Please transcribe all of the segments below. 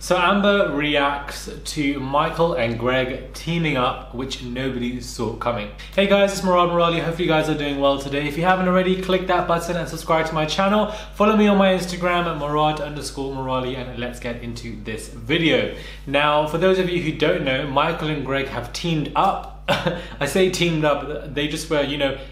So Amber reacts to Michael and Greg teaming up, which nobody saw coming. Hey guys, it's Murad Merali. Hopefully you guys are doing well today. If you haven't already, click that button and subscribe to my channel. Follow me on my Instagram at Murad_Merali, and let's get into this video. Now, for those of you who don't know, Michael and Greg have teamed up. I say teamed up, they just were,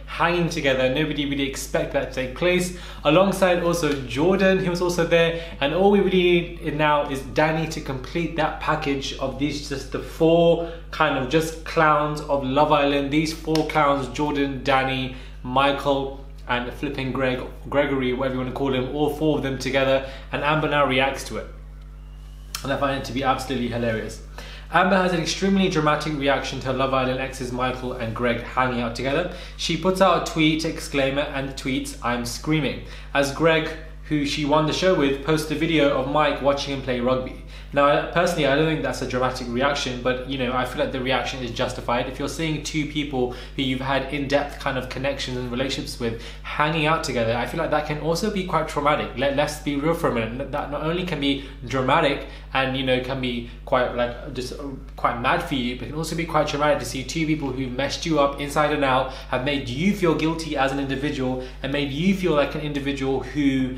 hanging together. Nobody really expected that to take place. Alongside also Jordan, he was also there. And all we really need now is Danny to complete that package of these, just the four kind of just clowns of Love Island. These four clowns, Jordan, Danny, Michael, and flipping Gregory, whatever you want to call him, all four of them together. And Amber now reacts to it. And I find it to be absolutely hilarious. Amber has an extremely dramatic reaction to Love Island exes Michael and Greg hanging out together. She puts out a tweet, exclaimer, and tweets, "I'm screaming," as Greg, who she won the show with, posts a video of Mike watching him play rugby. Now, personally, I don't think that's a dramatic reaction, but I feel like the reaction is justified. If you're seeing two people who you've had in-depth kind of connections and relationships with hanging out together, I feel like that can also be quite traumatic. Let's be real for a minute. That not only can be dramatic and can be quite quite mad for you, but it can also be quite traumatic to see two people who messed you up inside and out, have made you feel guilty as an individual, and made you feel like an individual who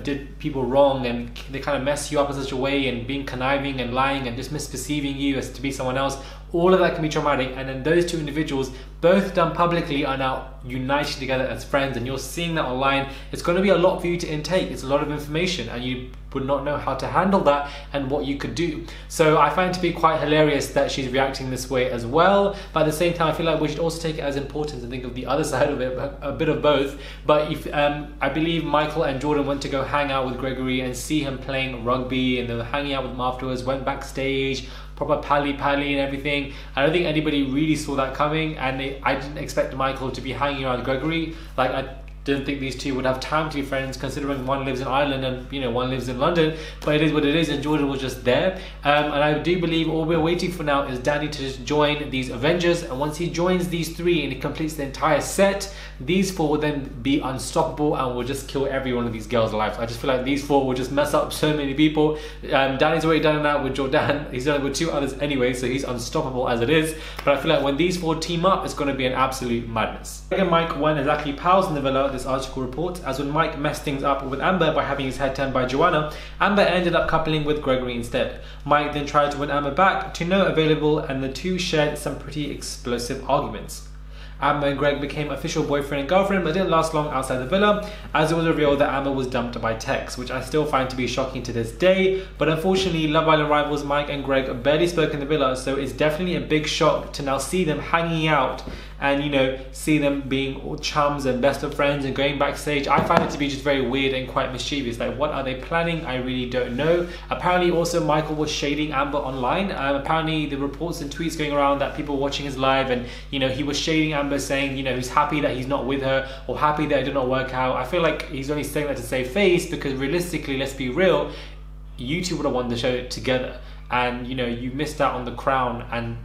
did people wrong, and they kind of mess you up in such a way, and being conniving and lying and just misperceiving you as to be someone else. All of that can be traumatic, and then those two individuals, both done publicly, are now united together as friends, and you're seeing that online. It's going to be a lot for you to intake. It's a lot of information, and you would not know how to handle that and what you could do. So I find it to be quite hilarious that she's reacting this way as well, but at the same time I feel like we should also take it as importance and think of the other side of it, a bit of both. But if I believe Michael and Jordan went to go hang out with Gregory and see him playing rugby, and they were hanging out with him afterwards, went backstage, proper pally and everything. I don't think anybody really saw that coming, and I didn't expect Michael to be hanging around Gregory. Like, I didn't think these two would have time to be friends, considering one lives in Ireland and one lives in London. But it is what it is, and Jordan was just there. And I do believe all we're waiting for now is Danny to just join these Avengers, and once he joins these three and he completes the entire set, these four will then be unstoppable and will just kill every one of these girls' lives. I just feel like these four will just mess up so many people. Danny's already done that with Jordan. He's done it with two others anyway, so he's unstoppable as it is. But I feel like when these four team up, it's going to be an absolute madness. Greg and Mike weren't exactly pals in the villa, this article reports, as when Mike messed things up with Amber by having his head turned by Joanna, Amber ended up coupling with Gregory instead. Mike then tried to win Amber back, to no available, and the two shared some pretty explosive arguments. Amber and Greg became official boyfriend and girlfriend, but didn't last long outside the villa, as it was revealed that Amber was dumped by Tex, which I still find to be shocking to this day. But unfortunately, Love Island rivals Mike and Greg barely spoke in the villa, so it's definitely a big shock to now see them hanging out and see them being all chums and best of friends and going backstage. I find it to be just very weird and quite mischievous. Like, what are they planning? I really don't know. Apparently also Michael was shading Amber online. Apparently the reports and tweets going around that people were watching his live, and he was shading Amber, saying he's happy that he's not with her, or happy that it did not work out. I feel like he's only saying that to save face, because realistically, let's be real, you two would have won the show together, and you missed out on the crown, and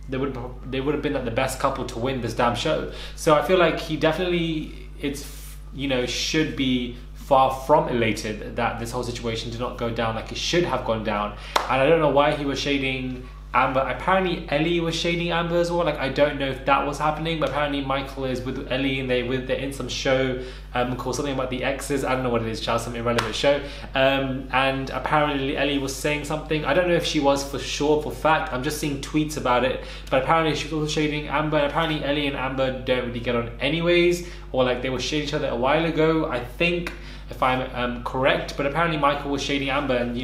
they would have been like the best couple to win this damn show. So I feel like he definitely should be far from elated that this whole situation did not go down like it should have gone down. And I don't know why he was shading Amber. Apparently Ellie was shading Amber as well. Like, I don't know if that was happening, but apparently Michael is with Ellie, and they're in some show called something about the exes. I don't know what it is, child, some irrelevant show. And apparently Ellie was saying something. I don't know if she was for sure, for fact. I'm just seeing tweets about it. But apparently she was also shading Amber. And apparently Ellie and Amber don't really get on anyways, or like they were shading each other a while ago, I think, if I'm correct. But apparently Michael was shading Amber, and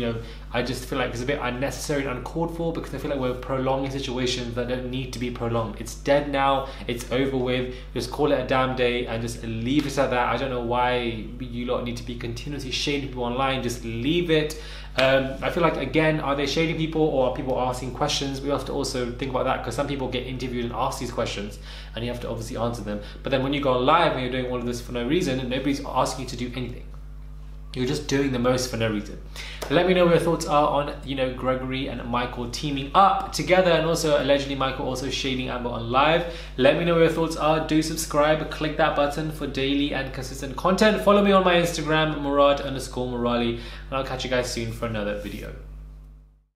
I just feel like it's a bit unnecessary and uncalled for, because I feel like we're prolonging situations that don't need to be prolonged. It's dead now, it's over with, just call it a damn day and just leave it at that. I don't know why you lot need to be continuously shading people online. Just leave it. I feel like, again, are they shading people, or are people asking questions? We have to also think about that, because some people get interviewed and ask these questions, and you have to obviously answer them. But then when you go live and you're doing all of this for no reason, and nobody's asking you to do anything, you're just doing the most for no reason. Let me know what your thoughts are on, Gregory and Michael teaming up together, and also allegedly Michael also shading Amber on live. Let me know what your thoughts are. Do subscribe, click that button for daily and consistent content. Follow me on my Instagram, Murad_Merali, and I'll catch you guys soon for another video.